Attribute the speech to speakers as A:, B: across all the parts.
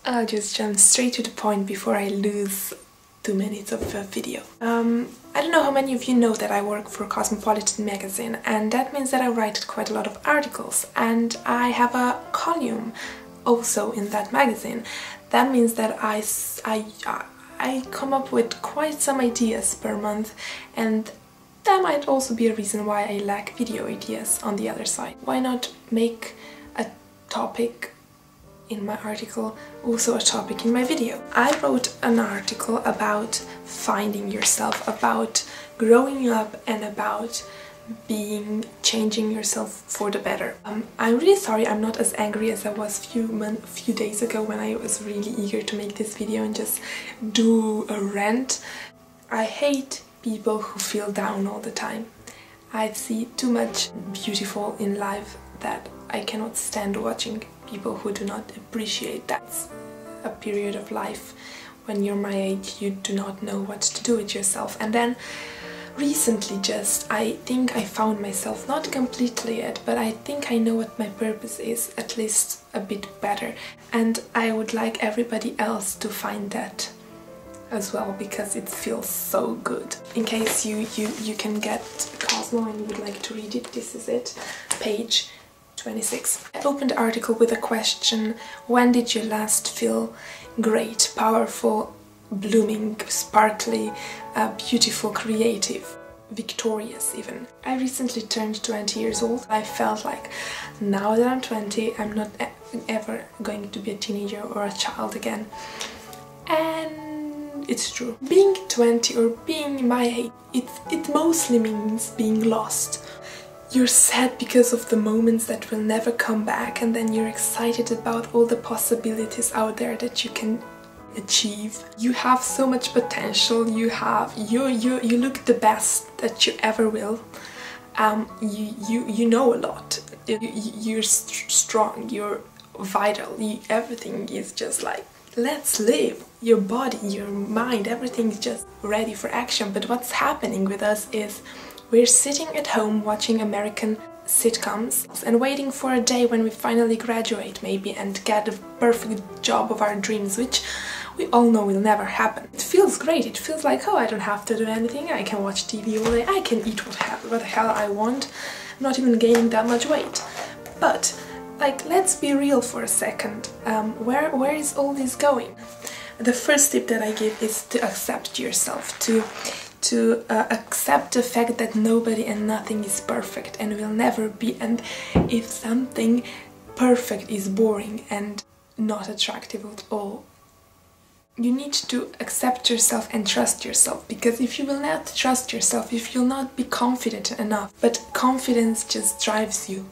A: I'll just jump straight to the point before I lose 2 minutes of video. I don't know how many of you know that I work for Cosmopolitan magazine, and that means that I write quite a lot of articles, and I have a column also in that magazine. That means that I come up with quite some ideas per month, and that might also be a reason why I lack video ideas on the other side. Why not make a topic in my article also a topic in my video? I wrote an article about finding yourself, about growing up, and about changing yourself for the better. I'm really sorry I'm not as angry as I was few days ago when I was really eager to make this video and just do a rant. I hate people who feel down all the time. I see too much beautiful in life that I cannot stand watching people who do not appreciate that. It's a period of life when you're my age, you do not know what to do with yourself. And then recently I think I found myself, not completely yet, but I think I know what my purpose is, at least a bit better. And I would like everybody else to find that as well, because it feels so good. In case you can get Cosmo and you would like to read it, this is it, page 26. I opened the article with a question: when did you last feel great, powerful, blooming, sparkly, beautiful, creative, victorious even? I recently turned 20 years old. I felt like now that I'm 20, I'm not ever going to be a teenager or a child again. And it's true. Being 20 or being my age, it mostly means being lost. You're sad because of the moments that will never come back, and then you're excited about all the possibilities out there that you can achieve. You have so much potential. You look the best that you ever will. You know a lot. You're strong. You're vital. Everything is just like, let's live. Your body, your mind, everything's just ready for action. But what's happening with us is we're sitting at home watching American sitcoms and waiting for a day when we finally graduate maybe and get the perfect job of our dreams, which we all know will never happen. It feels great. It feels like, oh, I don't have to do anything. I can watch TV all day. I can eat what the hell I want. I'm not even gaining that much weight. But like, let's be real for a second. Where is all this going? The first tip that I give is to accept yourself, to accept the fact that nobody and nothing is perfect and will never be, and if something perfect is boring and not attractive at all, you need to accept yourself and trust yourself, because if you will not trust yourself, if you'll not be confident enough, but confidence just drives you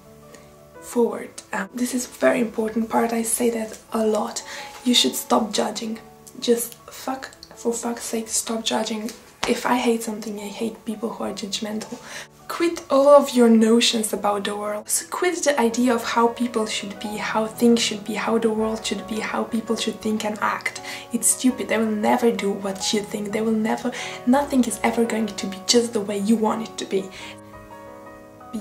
A: forward. This is a very important part. I say that a lot. You should stop judging. Just for fuck's sake, stop judging. If I hate something, I hate people who are judgmental. Quit all of your notions about the world. So quit the idea of how people should be, how things should be, how the world should be, how people should think and act. It's stupid. They will never do what you think. They will never, nothing is ever going to be just the way you want it to be. Be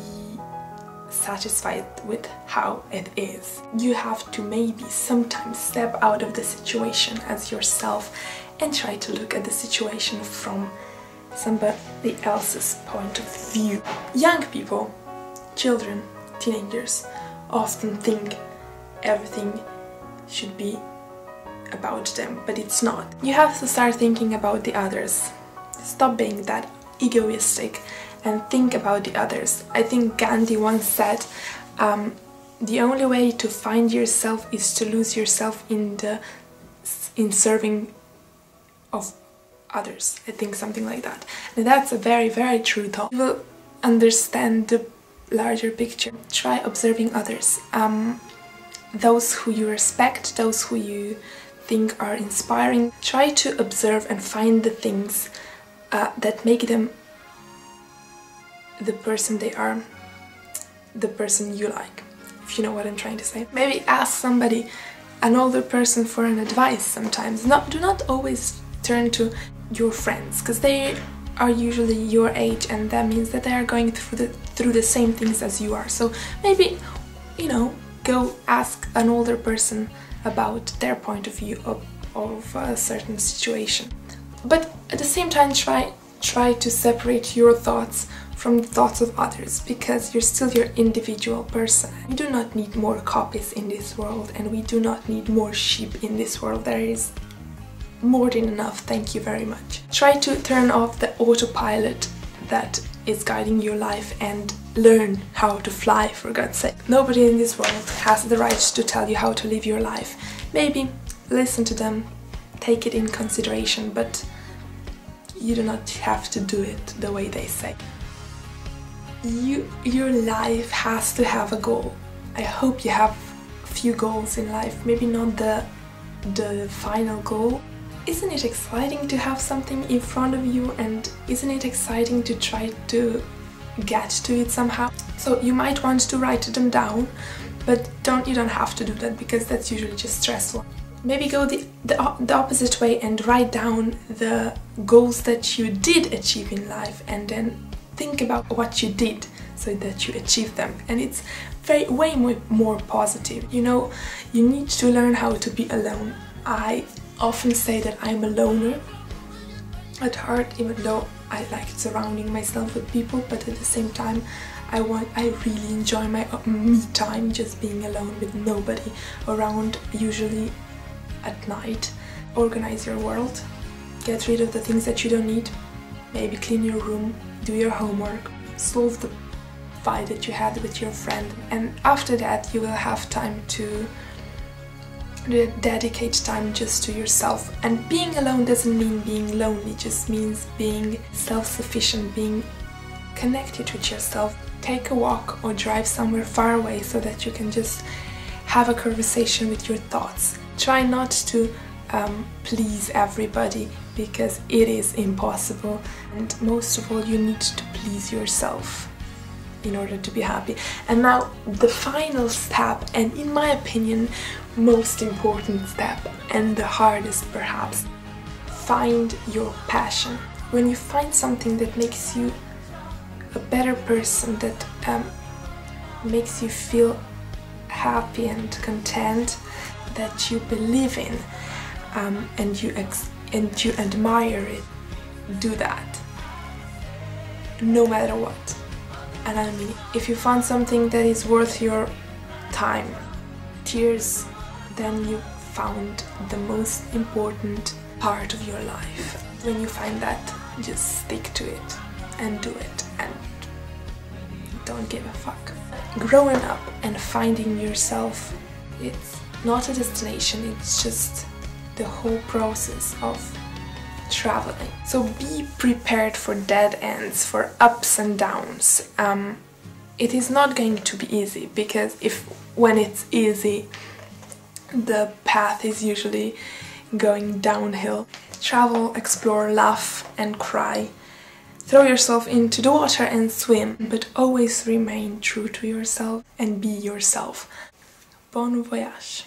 A: satisfied with how it is. You have to maybe sometimes step out of the situation as yourself and try to look at the situation from somebody else's point of view. Young people, children, teenagers often think everything should be about them, but it's not. You have to start thinking about the others. Stop being that egoistic and think about the others. I think Gandhi once said, the only way to find yourself is to lose yourself in serving of others. I think something like that. And that's a very, very true thought. You will understand the larger picture. Try observing others. Those who you respect, those who you think are inspiring. Try to observe and find the things that make them the person they are, the person you like, if you know what I'm trying to say. Maybe ask somebody, an older person, for an advice sometimes. Do not always turn to your friends, because they are usually your age, and that means that they are going through the same things as you are. So maybe, you know, go ask an older person about their point of view of a certain situation. But at the same time, try to separate your thoughts from the thoughts of others, because you're still your individual person. We do not need more copies in this world, and we do not need more sheep in this world. There is more than enough, thank you very much. Try to turn off the autopilot that is guiding your life and learn how to fly, for God's sake. Nobody in this world has the right to tell you how to live your life. Maybe listen to them, take it in consideration, but you do not have to do it the way they say. Your life has to have a goal. I hope you have a few goals in life, maybe not the final goal. Isn't it exciting to have something in front of you, and isn't it exciting to try to get to it somehow? So you might want to write them down, but you don't have to do that, because that's usually just stressful. Maybe go the opposite way and write down the goals that you did achieve in life, and then think about what you did so that you achieved them, and it's way more positive. You know, you need to learn how to be alone. I often say that I'm a loner at heart, even though I like surrounding myself with people, but at the same time I really enjoy my me time, just being alone with nobody around, usually at night. Organize your world, get rid of the things that you don't need, maybe clean your room, do your homework, solve the fight that you had with your friend, and after that you will have time to dedicate time just to yourself. And being alone doesn't mean being lonely, it just means being self-sufficient, being connected with yourself. Take a walk or drive somewhere far away so that you can just have a conversation with your thoughts. Try not to please everybody, because it is impossible, and most of all you need to please yourself in order to be happy. And now the final step, and in my opinion most important step, and the hardest perhaps: find your passion. When you find something that makes you a better person, that makes you feel happy and content, that you believe in, and you admire it, do that, no matter what. And I mean, if you find something that is worth your time, tears, then you found the most important part of your life. When you find that, just stick to it and do it, and don't give a fuck. Growing up and finding yourself, it's not a destination, it's just the whole process of traveling. So be prepared for dead ends, for ups and downs. It is not going to be easy, because when it's easy, the path is usually going downhill. Travel, explore, laugh and cry. Throw yourself into the water and swim, but always remain true to yourself and be yourself. Bon voyage!